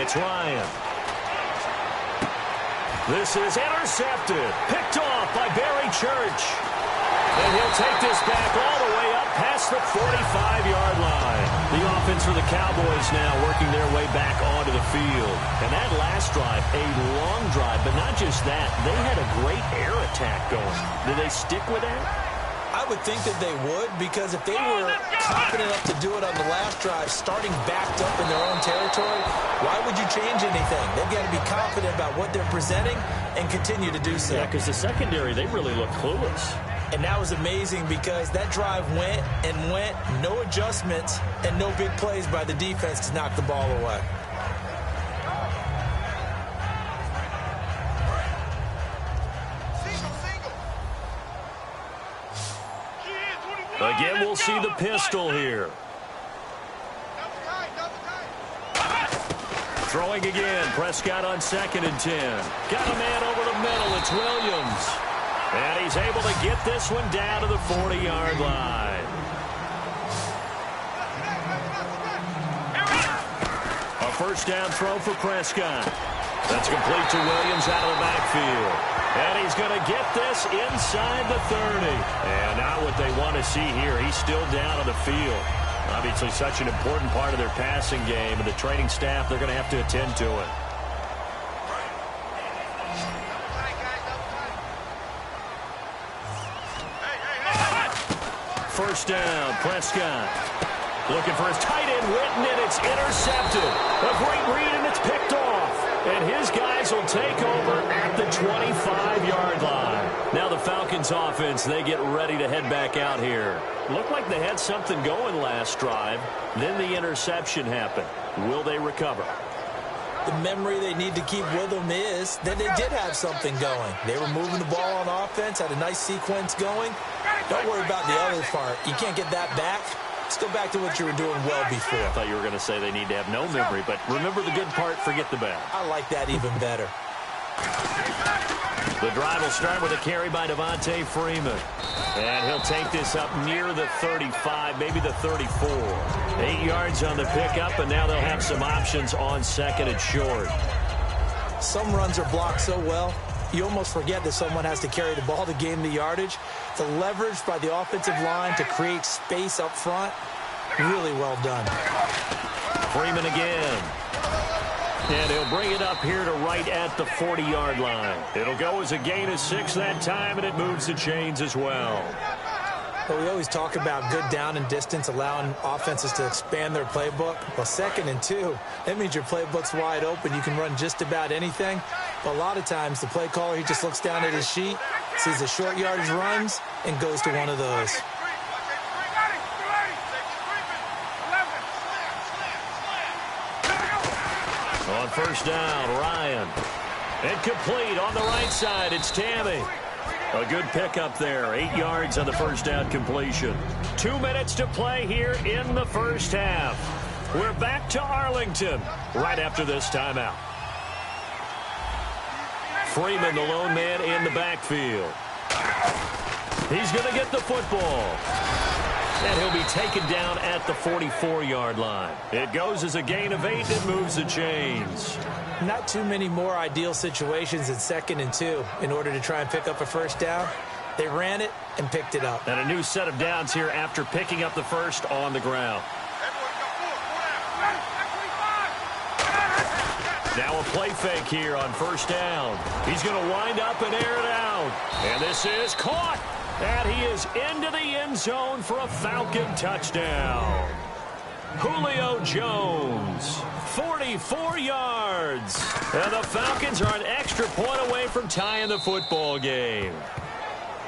It's Ryan. This is intercepted. Picked off by Barry Church. And he'll take this back all the way up past the 45-yard line. The offense for the Cowboys now working their way back onto the field. And that last drive, a long drive, but not just that. They had a great air attack going. Did they stick with that? I would think that they would, because if they were confident enough to do it on the last drive, starting backed up in their own territory, why would you change anything? They've got to be confident about what they're presenting and continue to do so. Yeah, because the secondary, they really look clueless. And that was amazing because that drive went and went, no adjustments, and no big plays by the defense to knock the ball away. Again, we'll see the pistol here. Throwing again. Prescott on 2nd and 10. Got a man over the middle. It's Williams. And he's able to get this one down to the 40-yard line. A first down throw for Prescott. That's complete to Williams out of the backfield. And he's going to get this inside the 30. And not what they want to see here. He's still down on the field. Obviously such an important part of their passing game. And the training staff, they're going to have to attend to it. First down, Prescott. Looking for his tight end, Witten, and it's intercepted. A great read, and it's picked off. And his guys will take over at the 25-yard line. Now the Falcons offense, they get ready to head back out here. Looked like they had something going last drive. Then the interception happened. Will they recover? The memory they need to keep with them is that they did have something going. They were moving the ball on offense, had a nice sequence going. Don't worry about the other part. You can't get that back. Let's go back to what you were doing well before. I thought you were going to say they need to have no memory, but remember the good part, forget the bad. I like that even better. The drive will start with a carry by Devontae Freeman. And he'll take this up near the 35, maybe the 34. 8 yards on the pickup, and now they'll have some options on 2nd and short. Some runs are blocked so well, you almost forget that someone has to carry the ball to gain the yardage. The leverage by the offensive line to create space up front, really well done. Freeman again. And he'll bring it up here to right at the 40-yard line. It'll go as a gain of 6 that time, and it moves the chains as well. Well, we always talk about good down and distance, allowing offenses to expand their playbook. Well, 2nd and 2, that means your playbook's wide open. You can run just about anything. But a lot of times, the play caller, he just looks down at his sheet, sees the short yardage runs, and goes to one of those. On first down, Ryan. Incomplete on the right side. It's Tammy. A good pickup there. 8 yards on the first down completion. 2 minutes to play here in the first half. We're back to Arlington right after this timeout. Freeman, the lone man in the backfield. He's going to get the football. And he'll be taken down at the 44-yard line. It goes as a gain of 8 and moves the chains. Not too many more ideal situations in 2nd and 2 in order to try and pick up a first down. They ran it and picked it up. And a new set of downs here after picking up the first on the ground. Now a play fake here on first down. He's going to wind up and air it out. And this is caught. And he is into the end zone for a Falcon touchdown. Julio Jones, 44 yards. And the Falcons are an extra point away from tying the football game.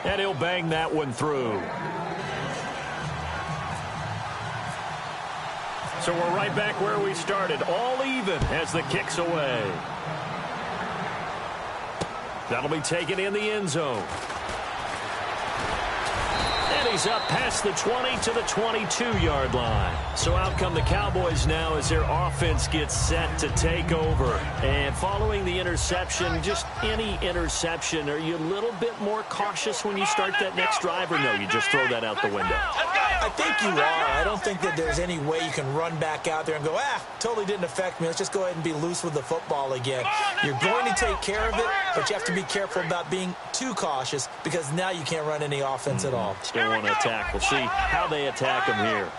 And he'll bang that one through. So we're right back where we started, all even as the kick's away. That'll be taken in the end zone. And he's up past the 20 to the 22-yard line. So out come the Cowboys now as their offense gets set to take over. And following the interception, just any interception, are you a little bit more cautious when you start that next drive, or no, you just throw that out the window? I think you are. I don't think that there's any way you can run back out there and go, totally didn't affect me. Let's just go ahead and be loose with the football again. You're going to take care of it, but you have to be careful about being too cautious because now you can't run any offense at all. Still want to attack. We'll see how they attack him here.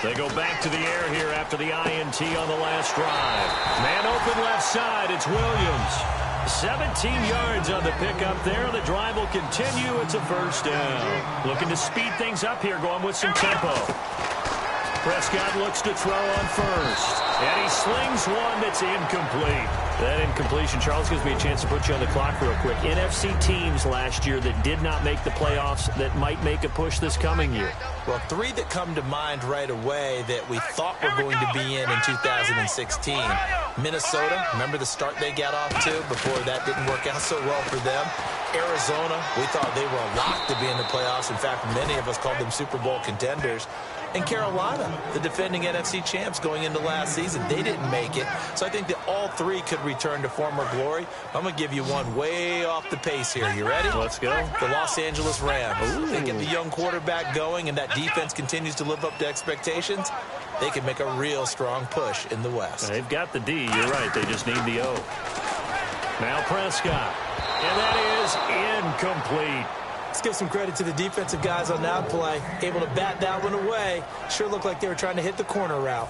They go back to the air here after the INT on the last drive. Man open left side. It's Williams. 17 yards on the pickup there. The drive will continue. It's a first down. Looking to speed things up here, going with some tempo. Prescott looks to throw on first. And he slings one that's incomplete. That incompletion, Charles, gives me a chance to put you on the clock real quick. NFC teams last year that did not make the playoffs that might make a push this coming year. Well, three that come to mind right away that we thought were going to be in 2016. Minnesota, remember the start they got off to before that didn't work out so well for them. Arizona, we thought they were a lock to be in the playoffs. In fact, many of us called them Super Bowl contenders. And Carolina, the defending NFC champs going into last season, they didn't make it. So I think that all three could return to former glory. I'm going to give you one way off the pace here. You ready? Let's go. The Los Angeles Rams. Ooh. They get the young quarterback going, and that defense continues to live up to expectations. They can make a real strong push in the West. They've got the D. You're right. They just need the O. Now Prescott. And that is incomplete. Let's give some credit to the defensive guys on that play. Able to bat that one away. Sure looked like they were trying to hit the corner route.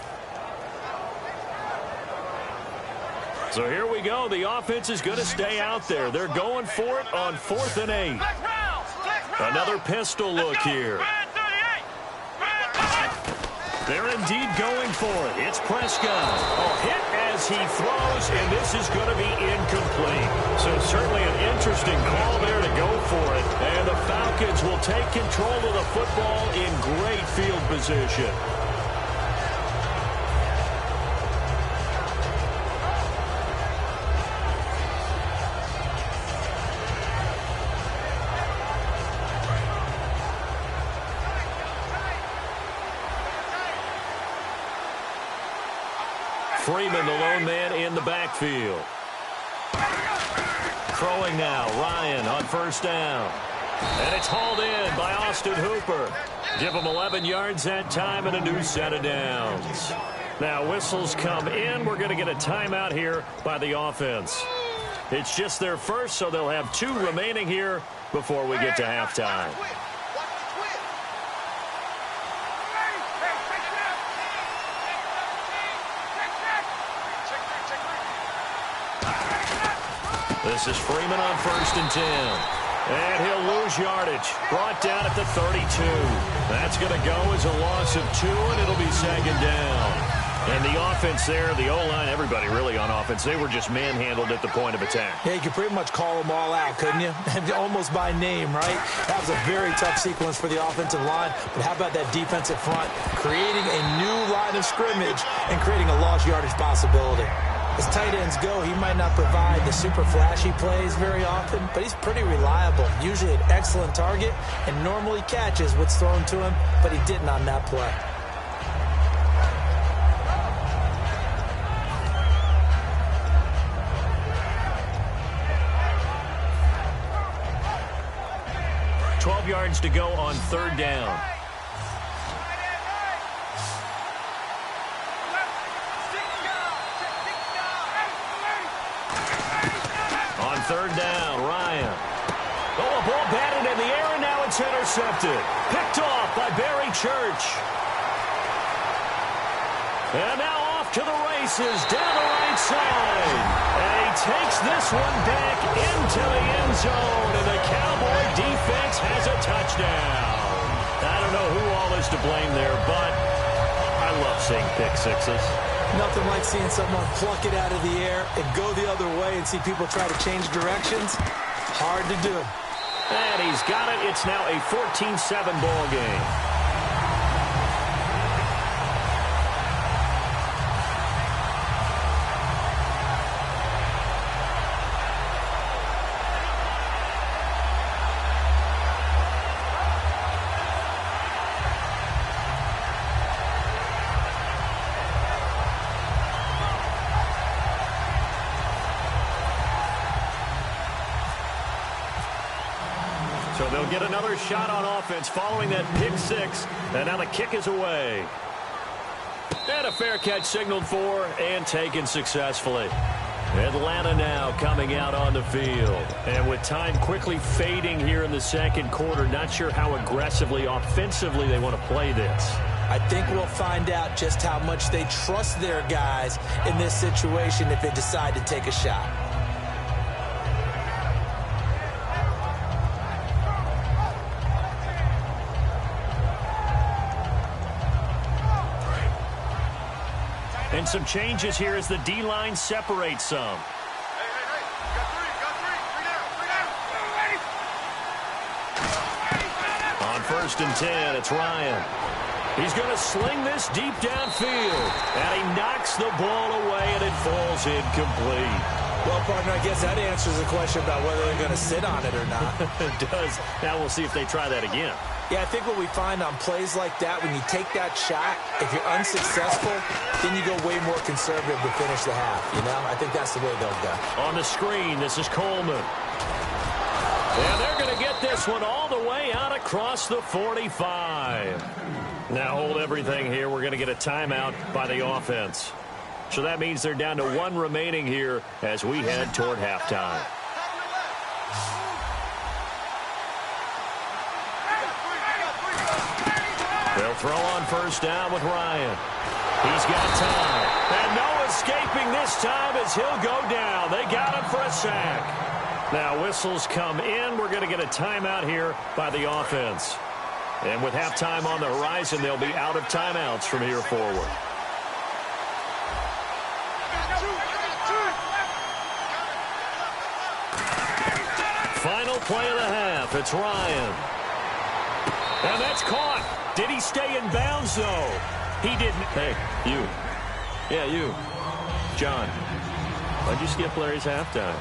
So here we go. The offense is going to stay out there. They're going for it on 4th and 8. Another pistol look here. They're indeed going for it. It's Prescott. A hit as he throws, and this is going to be incomplete. So certainly an interesting call there to go for it. And the Falcons will take control of the football in great field position. Freeman, the lone man in the backfield. Throwing now, Ryan on first down. And it's hauled in by Austin Hooper. Give him 11 yards that time and a new set of downs. Now whistles come in. We're going to get a timeout here by the offense. It's just their first, so they'll have 2 remaining here before we get to halftime. This is Freeman on 1st and 10. And he'll lose yardage. Brought down at the 32. That's going to go as a loss of 2, and it'll be 2nd down. And the offense there, the O-line, everybody really on offense, they were just manhandled at the point of attack. Yeah, you could pretty much call them all out, couldn't you? Almost by name, right? That was a very tough sequence for the offensive line. But how about that defensive front? Creating a new line of scrimmage and creating a lost yardage possibility. As tight ends go, he might not provide the super flashy plays very often, but he's pretty reliable. Usually an excellent target and normally catches what's thrown to him, but he didn't on that play. Yards to go on 3rd down. On 3rd down, Ryan. Oh, a ball batted in the air, and now it's intercepted. Picked off by Barry Church. And now off to the races down the right side. And he takes this one back into the end zone, and the Cowboy defense has a touchdown. I don't know who all is to blame there, but I love seeing pick sixes. Nothing like seeing someone pluck it out of the air and go the other way and see people try to change directions. Hard to do. And he's got it. It's now a 14-7 ball game. So they'll get another shot on offense following that pick six. And now the kick is away. And a fair catch signaled for and taken successfully. Atlanta now coming out on the field. And with time quickly fading here in the second quarter, not sure how aggressively, offensively they want to play this. I think we'll find out just how much they trust their guys in this situation if they decide to take a shot. And some changes here as the D-line separates some. Got three. On 1st and 10, it's Ryan. He's going to sling this deep downfield. And he knocks the ball away, and it falls incomplete. Well, partner, I guess that answers the question about whether they're going to sit on it or not. It does. Now we'll see if they try that again. Yeah, I think what we find on plays like that, when you take that shot, if you're unsuccessful, then you go way more conservative to finish the half, you know? I think that's the way they'll go. On the screen, this is Coleman. And they're going to get this one all the way out across the 45. Now hold everything here. We're going to get a timeout by the offense. So that means they're down to one remaining here as we head toward halftime. They'll throw on 1st down with Ryan. He's got time. And no escaping this time as he'll go down. They got him for a sack. Now whistles come in. We're going to get a timeout here by the offense. And with halftime on the horizon, they'll be out of timeouts from here forward. Final play of the half. It's Ryan. And that's caught. Did he stay in bounds, though? He didn't. Hey, you. Yeah, you. John. Why'd you skip Larry's halftime?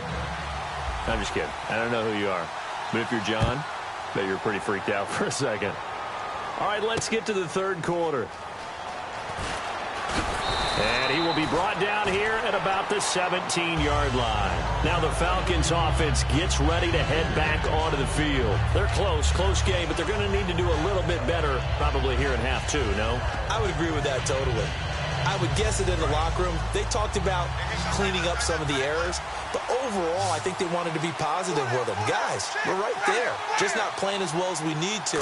I'm just kidding. I don't know who you are. But if you're John, I bet you're pretty freaked out for a second. All right, let's get to the third quarter. And he will be brought down here at about the 17-yard line. Now the Falcons offense gets ready to head back onto the field. They're close game, but they're going to need to do a little bit better probably here in half two, no? I would agree with that totally. I would guess it in the locker room. They talked about cleaning up some of the errors, but overall, I think they wanted to be positive with them. Guys, we're right there. Just not playing as well as we need to.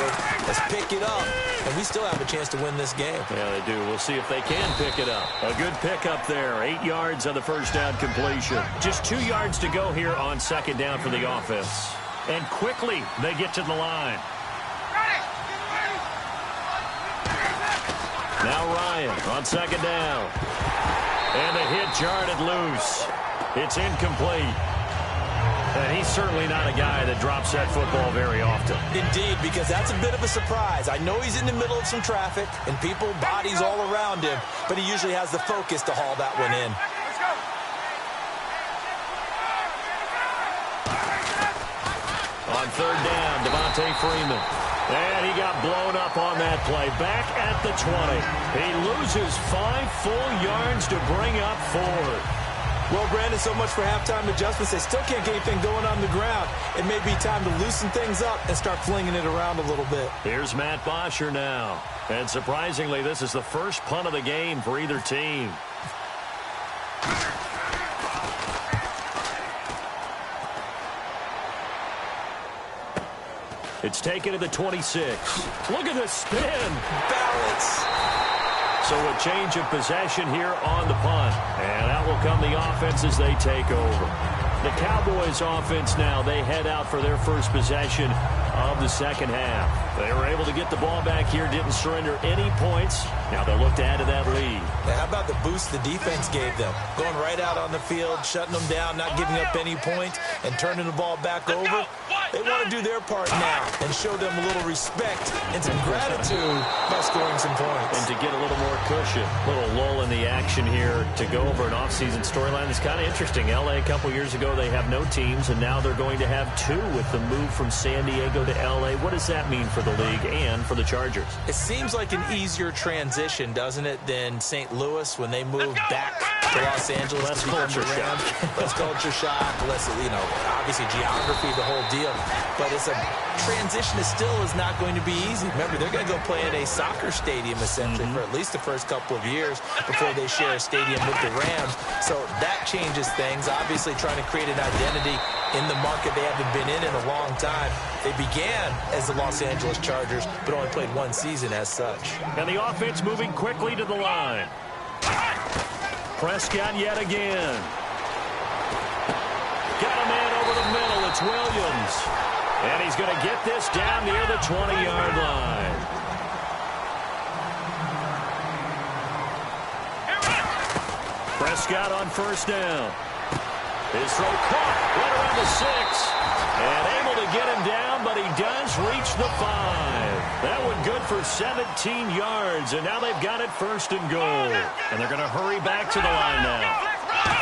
Let's pick it up, and we still have a chance to win this game. Yeah, they do. We'll see if they can pick it up. A good pickup there. 8 yards on the first down completion. Just 2 yards to go here on second down for the offense. And quickly, they get to the line. Now Ryan on second down. And the hit jarred it loose. It's incomplete. And he's certainly not a guy that drops that football very often. Indeed, because that's a bit of a surprise. I know he's in the middle of some traffic and people, bodies all around him, but he usually has the focus to haul that one in. On third down, Devontae Freeman. And he got blown up on that play. Back at the 20. He loses 5 full yards to bring up 4. Well, Brandon, so much for halftime adjustments. They still can't get anything going on the ground. It may be time to loosen things up and start flinging it around a little bit. Here's Matt Bosher now. And surprisingly, this is the first punt of the game for either team. It's taken to the 26. Look at the spin. Balance. So a change of possession here on the punt. And out will come the offense as they take over. The Cowboys offense now, they head out for their first possession of the second half. They were able to get the ball back here, didn't surrender any points. Now they'll look to add to that lead. Now, how about the boost the defense gave them? Going right out on the field, shutting them down, not giving up any points, and turning the ball back over. They want to do their part now and show them a little respect and some gratitude by scoring some points. And to get a little more cushion, a little lull in the action here to go over an offseason storyline that's kind of interesting. L.A. a couple years ago, they have no teams, and now they're going to have 2 with the move from San Diego to L.A. What does that mean for the league and for the Chargers? It seems like an easier transition, doesn't it, than St. Louis when they moved back to Los Angeles. Less culture shock. Less culture shock, less, obviously geography, the whole deal. But it's a transition that still is not going to be easy. Remember, they're going to go play in a soccer stadium, essentially, for at least the first couple of years before they share a stadium with the Rams. So that changes things. Obviously, trying to create an identity in the market they haven't been in a long time. They began as the Los Angeles Chargers, but only played one season as such. And the offense moving quickly to the line. Prescott yet again. Got a man over the middle. It's Williams. And he's going to get this down near the 20-yard line. Prescott on first down. His throw caught right around the 6. And able to get him down, but he does reach the 5. That one good for 17 yards, and now they've got it first and goal. And they're going to hurry back to the line now.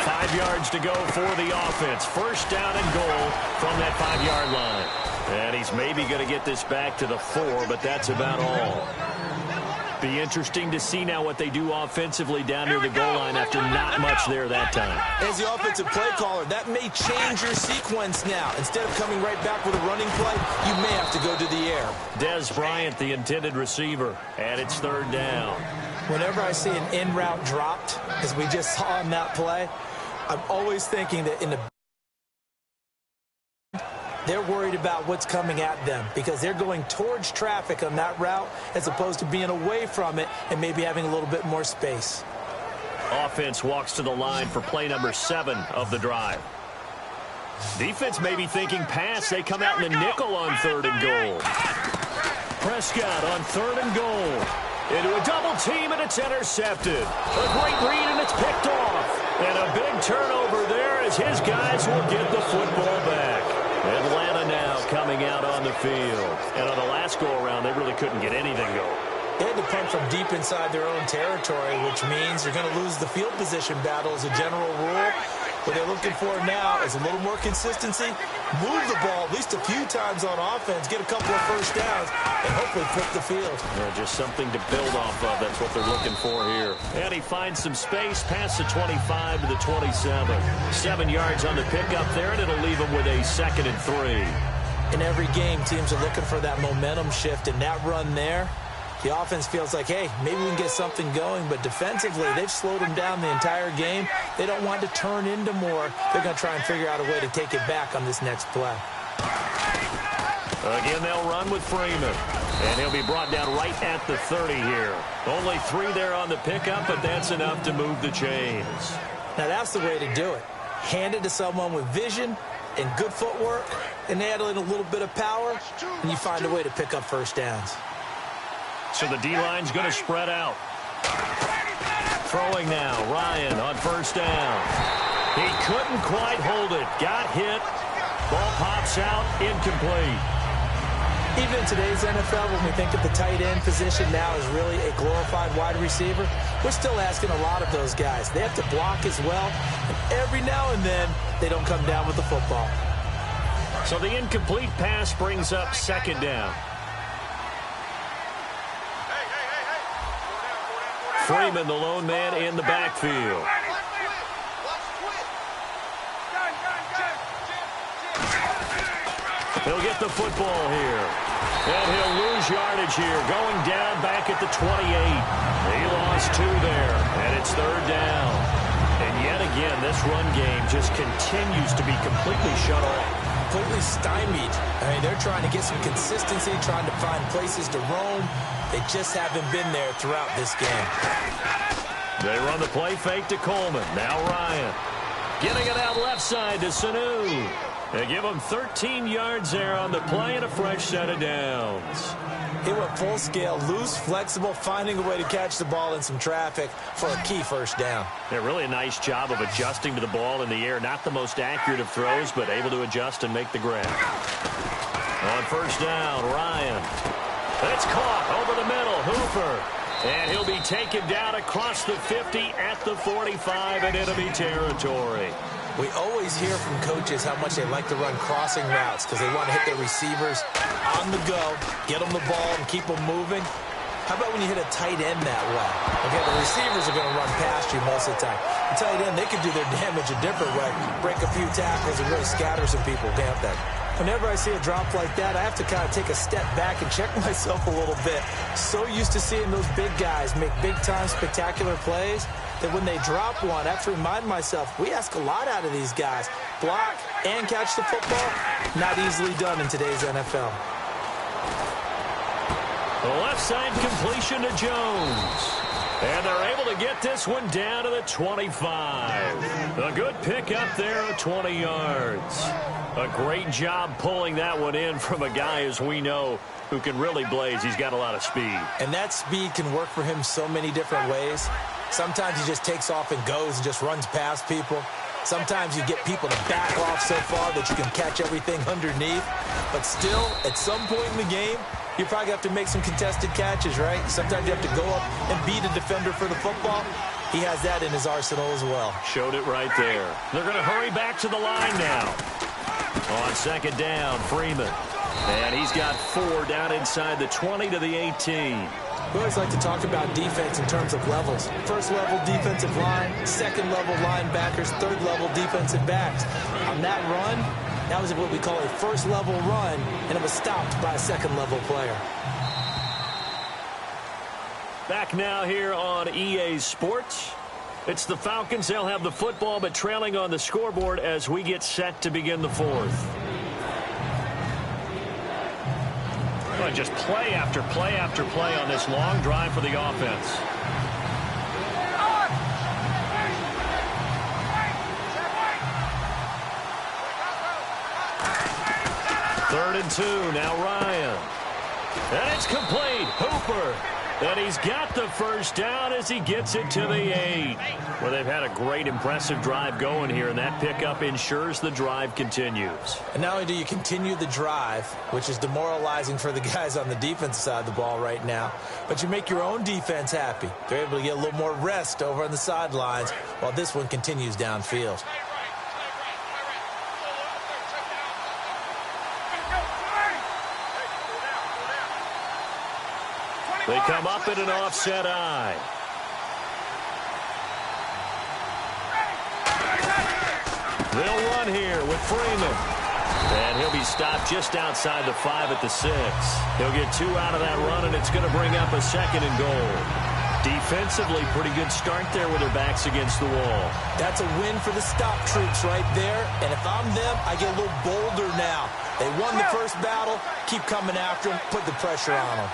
5 yards to go for the offense. First down and goal from that 5-yard line. And he's maybe going to get this back to the 4, but that's about all. Be interesting to see now what they do offensively down near the goal line after not much there that time. As the offensive play caller, that may change your sequence now. Instead of coming right back with a running play, you may have to go to the air. Des Bryant, the intended receiver, and it's third down. Whenever I see an in route dropped, as we just saw in that play, I'm always thinking that in the they're worried about what's coming at them because they're going towards traffic on that route as opposed to being away from it and maybe having a little bit more space. Offense walks to the line for play number 7 of the drive. Defense may be thinking pass. They come out in the nickel on third and goal. Prescott on third and goal. Into a double team, and it's intercepted. A great read, and it's picked off. And a big turnover there as his guys will get the football back. Atlanta now coming out on the field. And on the last go-around, they really couldn't get anything going. They had to punt from deep inside their own territory, which means you're going to lose the field position battle as a general rule. What they're looking for now is a little more consistency, move the ball at least a few times on offense, get a couple of first downs, and hopefully flip the field. Just something to build off of. That's what they're looking for here. And he finds some space past the 25 to the 27. 7 yards on the pickup there, and it'll leave him with a 2nd and 3. In every game, teams are looking for that momentum shift, and that run there, the offense feels like, hey, maybe we can get something going, but defensively, they've slowed them down the entire game. They don't want to turn into more. They're going to try and figure out a way to take it back on this next play. Again, they'll run with Freeman, and he'll be brought down right at the 30 here. Only 3 there on the pickup, but that's enough to move the chains. Now, that's the way to do it. Hand it to someone with vision and good footwork, and add in a little bit of power, and you find a way to pick up first downs. So the D-line's going to spread out. Throwing now, Ryan on first down. He couldn't quite hold it. Got hit. Ball pops out, incomplete. Even in today's NFL, when we think of the tight end position now as really a glorified wide receiver, we're still asking a lot of those guys. They have to block as well, and every now and then, they don't come down with the football. So the incomplete pass brings up 2nd down. Freeman, the lone man in the backfield. He'll get the football here. And he'll lose yardage here. Going down back at the 28. He lost 2 there. And it's 3rd down. And yet again, this run game just continues to be completely shut off. Completely stymied. I mean, they're trying to get some consistency, trying to find places to roam. They just haven't been there throughout this game. They run the play fake to Coleman. Now Ryan. Getting it out left side to Sanu. They give him 13 yards there on the play and a fresh set of downs. He went full scale, loose, flexible, finding a way to catch the ball in some traffic for a key first down. Yeah, really a nice job of adjusting to the ball in the air. Not the most accurate of throws, but able to adjust and make the grab. On first down, Ryan. It's caught over the middle. Hooper. And he'll be taken down across the 50 at the 45 and enemy territory. We always hear from coaches how much they like to run crossing routes because they want to hit their receivers on the go, get them the ball, and keep them moving. How about when you hit a tight end that way? Okay, the receivers are going to run past you most of the time. The tight end, they can do their damage a different way. Break a few tackles and really scatter some people, can't they? Whenever I see a drop like that, I have to kind of take a step back and check myself a little bit. So used to seeing those big guys make big-time spectacular plays that when they drop one, I have to remind myself, we ask a lot out of these guys. Block and catch the football, not easily done in today's NFL. The left side completion to Jones. And they're able to get this one down to the 25. A good pickup there of 20 yards. A great job pulling that one in from a guy, as we know, who can really blaze. He's got a lot of speed. And that speed can work for him so many different ways. Sometimes he just takes off and goes and just runs past people. Sometimes you get people to back off so far that you can catch everything underneath. But still, at some point in the game, you probably have to make some contested catches, right? Sometimes you have to go up and beat a defender for the football. He has that in his arsenal as well. Showed it right there. They're going to hurry back to the line now. On second down, Freeman. And he's got 4 down inside the 20 to the 18. We always like to talk about defense in terms of levels. First level defensive line, second level linebackers, third level defensive backs. On that run, that was what we call a first level run, and it was stopped by a second level player. Back now here on EA Sports. It's the Falcons. They'll have the football, but trailing on the scoreboard as we get set to begin the fourth. Just play after play after play on this long drive for the offense. Third and 2, now Ryan. And it's complete. Hooper. And he's got the first down as he gets it to the 8. Well, they've had a great, impressive drive going here, and that pickup ensures the drive continues. And not only do you continue the drive, which is demoralizing for the guys on the defense side of the ball right now, but you make your own defense happy. They're able to get a little more rest over on the sidelines while this one continues downfield. They come up in an offset eye. They'll run here with Freeman. And he'll be stopped just outside the 5 at the 6. He'll get 2 out of that run, and it's going to bring up a second and goal. Defensively, pretty good start there with their backs against the wall. That's a win for the stop troops right there. And if I'm them, I get a little bolder now. They won the first battle. Keep coming after them. Put the pressure on them.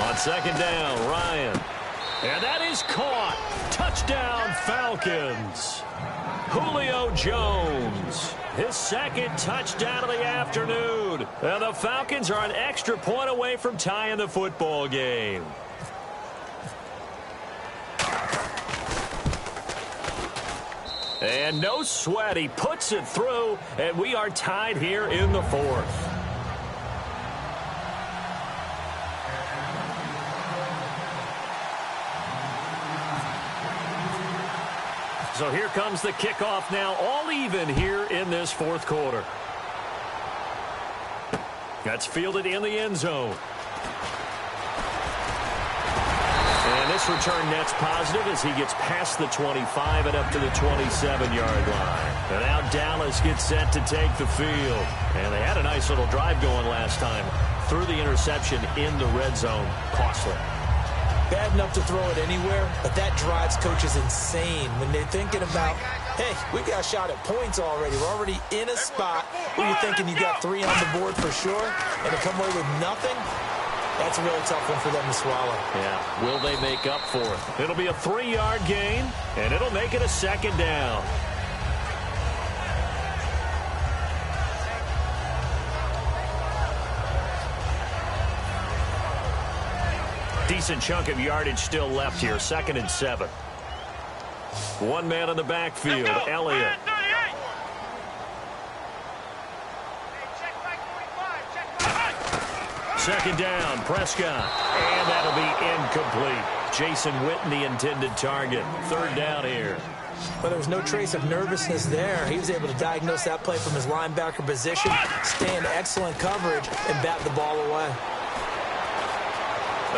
On second down, Ryan. And that is caught. Touchdown, Falcons. Julio Jones. His second touchdown of the afternoon. And the Falcons are an extra point away from tying the football game. And no sweat. He puts it through, and we are tied here in the fourth. So here comes the kickoff now, all even here in this fourth quarter. That's fielded in the end zone. And this return net's positive as he gets past the 25 and up to the 27-yard line. And now Dallas gets set to take the field. And they had a nice little drive going last time. Threw the interception in the red zone. Costly. Bad enough to throw it anywhere, but that drives coaches insane when they're thinking about, hey, we've got a shot at points already. We're already in a spot where you're thinking you got 3 on the board for sure, and to come away with nothing, that's a really tough one for them to swallow. Yeah, will they make up for it? It'll be a 3-yard gain, and it'll make it a second down. Decent chunk of yardage still left here. 2nd and 7. One man in the backfield, Elliott. Second down, Prescott. And that'll be incomplete. Jason Witten the intended target. Third down here. But there was no trace of nervousness there. He was able to diagnose that play from his linebacker position, stay in excellent coverage, and bat the ball away.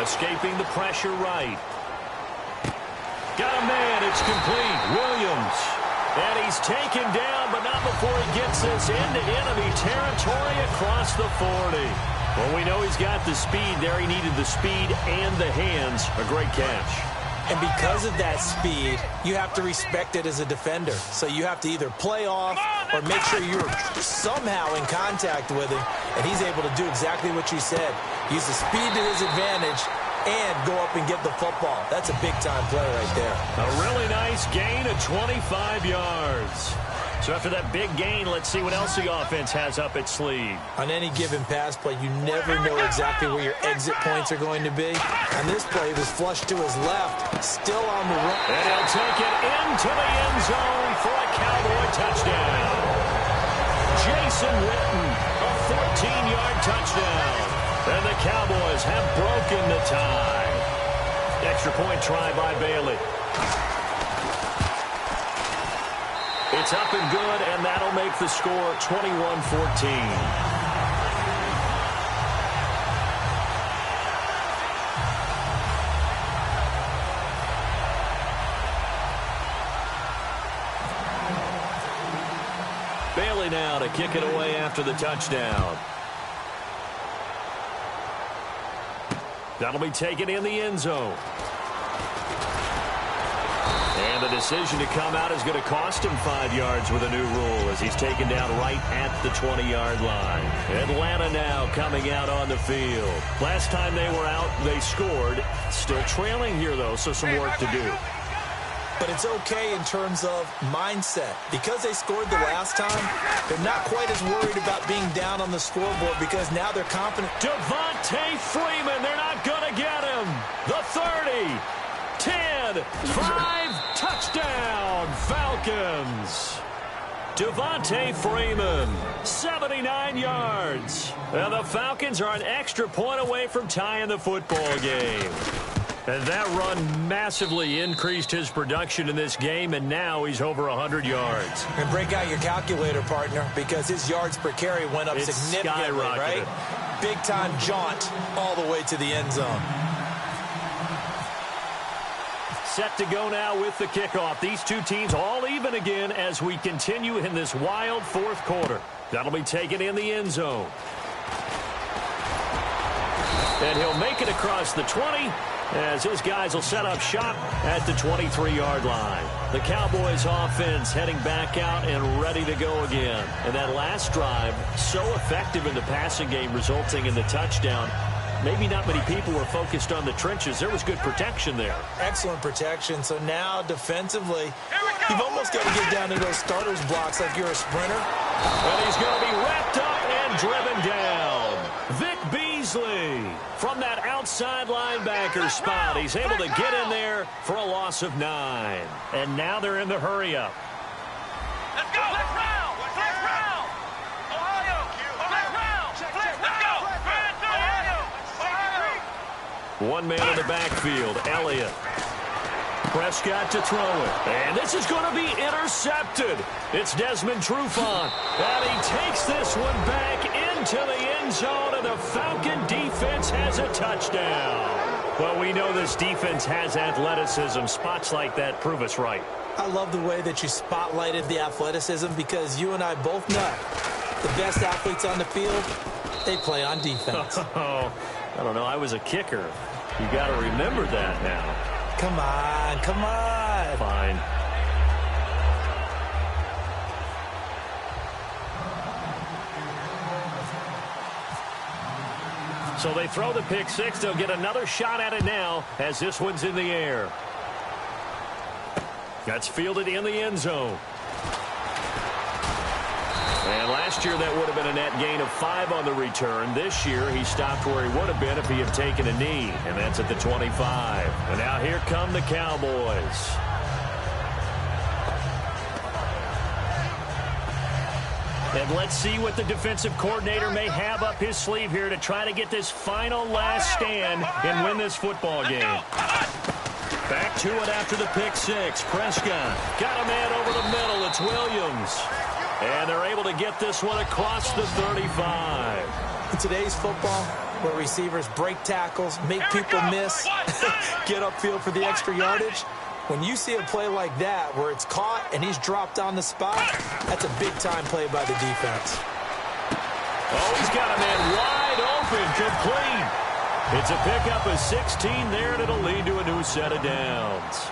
Escaping the pressure right. Got a man. It's complete. Williams. And he's taken down, but not before he gets this into enemy territory across the 40. Well, we know he's got the speed there. He needed the speed and the hands. A great catch. And because of that speed, you have to respect it as a defender. So you have to either play off or make sure you're somehow in contact with him. And he's able to do exactly what you said. Use the speed to his advantage and go up and get the football. That's a big-time play right there. A really nice gain of 25 yards. So after that big gain, let's see what else the offense has up its sleeve. On any given pass play, you never know exactly where your exit points are going to be. On this play, he was flushed to his left, still on the run. And he'll take it into the end zone for a Cowboy touchdown. Jason Witten, a 14-yard touchdown. And the Cowboys have broken the tie. Extra point try by Bailey. It's up and good, and that'll make the score 21-14. Bailey now to kick it away after the touchdown. That'll be taken in the end zone. And the decision to come out is going to cost him 5 yards with a new rule as he's taken down right at the 20-yard line. Atlanta now coming out on the field. Last time they were out, they scored. Still trailing here, though, so some work to do. But it's okay in terms of mindset. Because they scored the last time, they're not quite as worried about being down on the scoreboard because now they're confident. Devontae Freeman, they're not going to get him. The 30, 10, 5, touchdown, Falcons. Devontae Freeman, 79 yards. And the Falcons are an extra point away from tying the football game. And that run massively increased his production in this game, and now he's over 100 yards. And break out your calculator, partner, because his yards per carry went up significantly, right? Big-time jaunt all the way to the end zone. Set to go now with the kickoff. These two teams all even again as we continue in this wild fourth quarter. That'll be taken in the end zone. And he'll make it across the 20 as his guys will set up shop at the 23-yard line. The Cowboys offense heading back out and ready to go again. And that last drive, so effective in the passing game, resulting in the touchdown. Maybe not many people were focused on the trenches. There was good protection there. Excellent protection. So now defensively, you've almost got to get down to those starters blocks like you're a sprinter. And he's going to be wrapped up and driven down. Vic Beasley from that outside linebacker spot. He's able to get in there for a loss of 9. And now they're in the hurry-up. Let's go. Let's round. Let's round. Ohio. Let's round. Let's go. Ohio. One man in the backfield, Elliott. Prescott to throw it. And this is going to be intercepted. It's Desmond Trufant. And he takes this one back into the end zone, and the Falcon defense has a touchdown. Well, we know this defense has athleticism. Spots like that prove us right. I love the way that you spotlighted the athleticism because you and I both know the best athletes on the field, they play on defense. Oh, I don't know. I was a kicker. You got to remember that now. Come on, come on. Fine. So they throw the pick six. They'll get another shot at it now as this one's in the air. That's fielded in the end zone. And last year that would have been a net gain of 5 on the return. This year he stopped where he would have been if he had taken a knee. And that's at the 25. And now here come the Cowboys. And let's see what the defensive coordinator may have up his sleeve here to try to get this final last stand and win this football game. Back to it after the pick six. Prescott got a man over the middle. It's Williams. And they're able to get this one across the 35. In today's football, where receivers break tackles, make people miss, get upfield for the extra yardage, when you see a play like that where it's caught and he's dropped on the spot, that's a big-time play by the defense. Oh, he's got a man wide open, complete. It's a pickup of 16 there, and it'll lead to a new set of downs.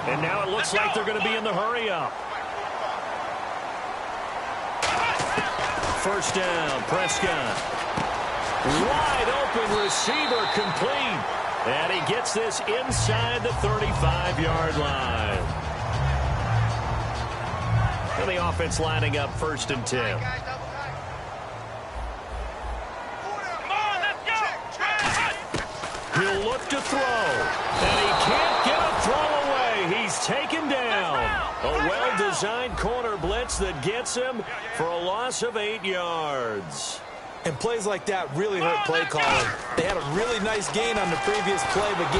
And now it looks like they're going to be in the hurry-up. First down, Prescott. Wide open receiver, complete. And he gets this inside the 35-yard line. And the offense lining up 1st and 10. He'll look to throw, and he can't get a throw away. He's taken down. A well-designed corner blitz that gets him for a loss of 8 yards. And plays like that really hurt play calling. They had a really nice gain on the previous play, but and he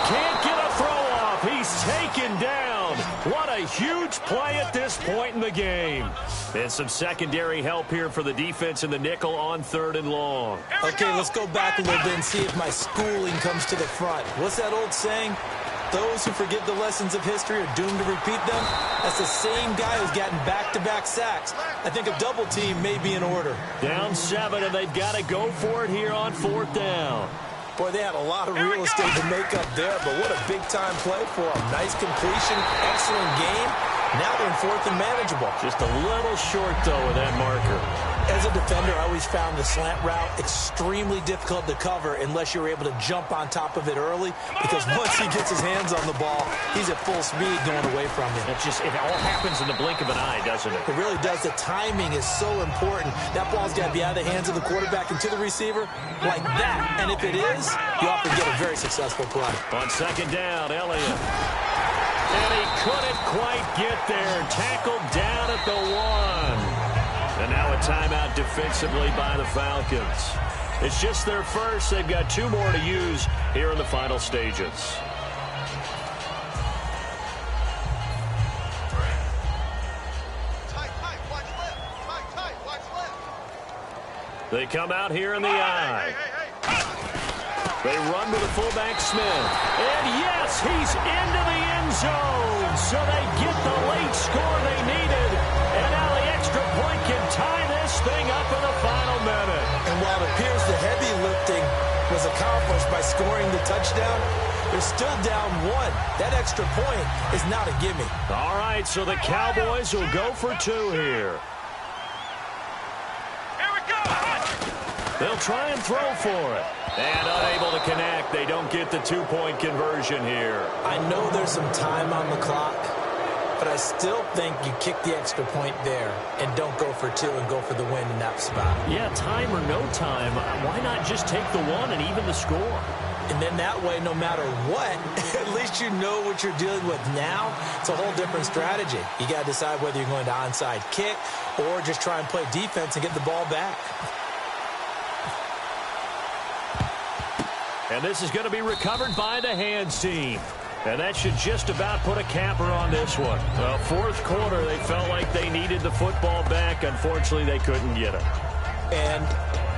can't get a throw off. He's taken down. What a huge play at this point in the game. And some secondary help here for the defense in the nickel on 3rd and long. Okay, let's go back a little bit and see if my schooling comes to the front. What's that old saying? Those who forget the lessons of history are doomed to repeat them. That's the same guy who's gotten back-to-back sacks. I think a double team may be in order. Down 7, and they've got to go for it here on 4th down. Boy, they had a lot of real estate to make up there, but what a big-time play for them. Nice completion, excellent game. Now they're in 4th and manageable. Just a little short, though, with that marker. As a defender, I always found the slant route extremely difficult to cover unless you're able to jump on top of it early, because once he gets his hands on the ball, he's at full speed going away from him. It all happens in the blink of an eye, doesn't it? It really does. The timing is so important. That ball's got to be out of the hands of the quarterback and to the receiver like that. And if it is, you often get a very successful play. On 2nd down, Elliott. And he couldn't quite get there. Tackled down at the 1. And now a timeout defensively by the Falcons. It's just their first. They've got 2 more to use here in the final stages. They come out here in the eye. They run with the fullback Smith. And yes, he's into the end zone. So they get the late score they needed. And now the extra point can tie this thing up in the final minute. And while it appears the heavy lifting was accomplished by scoring the touchdown, they're still down 1. That extra point is not a gimme. All right, so the Cowboys will go for 2 here. Here we go. They'll try and throw for it. And unable to connect. They don't get the 2-point conversion here. I know there's some time on the clock, but I still think you kick the extra point there and don't go for 2 and go for the win in that spot. Yeah, time or no time, why not just take the 1 and even the score? And then that way, no matter what, at least you know what you're dealing with now. It's a whole different strategy. You got to decide whether you're going to onside kick or just try and play defense and get the ball back. And this is going to be recovered by the hands team. And that should just about put a capper on this one. Well, 4th quarter, they felt like they needed the football back. Unfortunately, they couldn't get it. And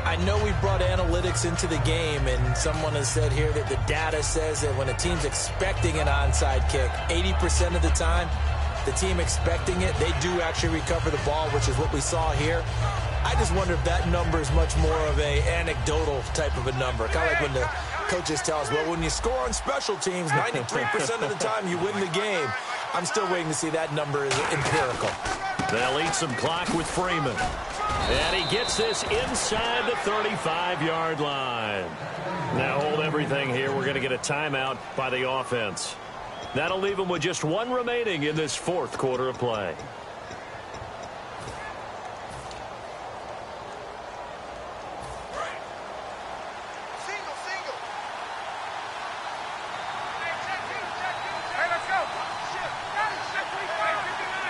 I know we brought analytics into the game, and someone has said here that the data says that when a team's expecting an onside kick, 80% of the time, the team expecting it, they do actually recover the ball, which is what we saw here. I just wonder if that number is much more of a anecdotal type of a number. Kind of like when the coaches tell us, well, when you score on special teams, 93% of the time you win the game. I'm still waiting to see that number is empirical. They'll eat some clock with Freeman. And he gets this inside the 35-yard line. Now hold everything here. We're going to get a timeout by the offense. That'll leave them with just 1 remaining in this 4th quarter of play.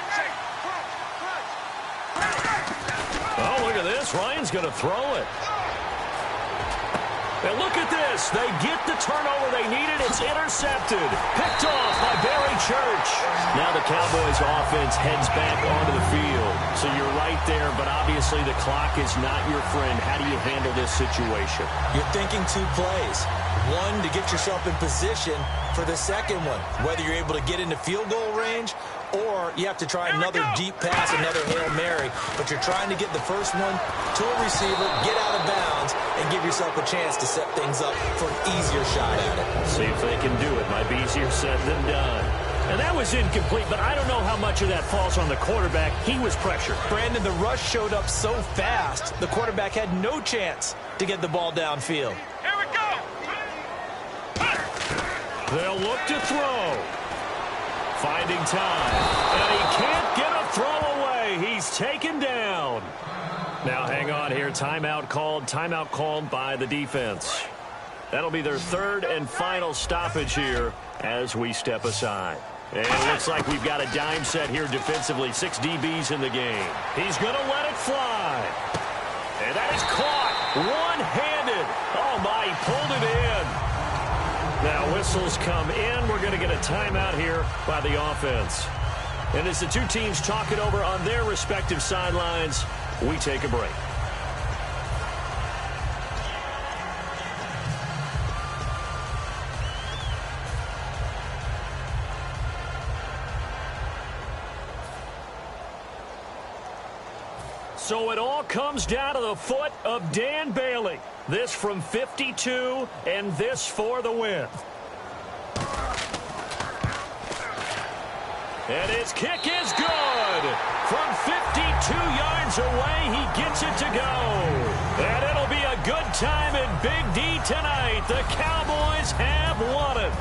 Hey, Ryan's going to throw it. And look at this. They get the turnover they needed. It's intercepted. Picked off by Barry Church. Now the Cowboys offense heads back onto the field. So you're right there, but obviously the clock is not your friend. How do you handle this situation? You're thinking 2 plays. One, to get yourself in position for the second one, whether you're able to get into field goal range or you have to try another deep pass, another Hail Mary, but you're trying to get the first one to a receiver, get out of bounds, and give yourself a chance to set things up for an easier shot at it. See if they can do it. Might be easier said than done. And that was incomplete, but I don't know how much of that falls on the quarterback. He was pressured. Brandon, the rush showed up so fast, the quarterback had no chance to get the ball downfield. Here we go. They'll look to throw. Finding time. And he can't get a throw away. He's taken down. Now hang on here. Timeout called by the defense. That'll be their 3rd and final stoppage here as we step aside. And it looks like we've got a dime set here defensively. 6 DBs in the game. He's going to let it fly. And that is caught one-handed. Oh, my, he pulled it in. Now whistles come in. We're going to get a timeout here by the offense. And as the 2 teams talk it over on their respective sidelines, we take a break. So it all comes down to the foot of Dan Bailey. This from 52, and this for the win. And his kick is good. From 52 yards away, he gets it to go. And it'll be a good time in Big D tonight. The Cowboys have won it.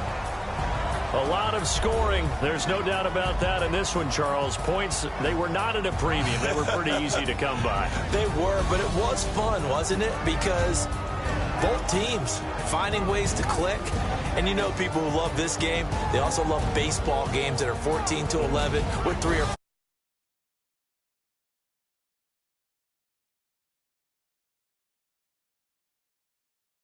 A lot of scoring. There's no doubt about that in this one, Charles. Points, they were not at a premium. They were pretty easy to come by. They were, but it was fun, wasn't it? Because both teams finding ways to click. And you know people who love this game, they also love baseball games that are 14-11 with 3 or 4.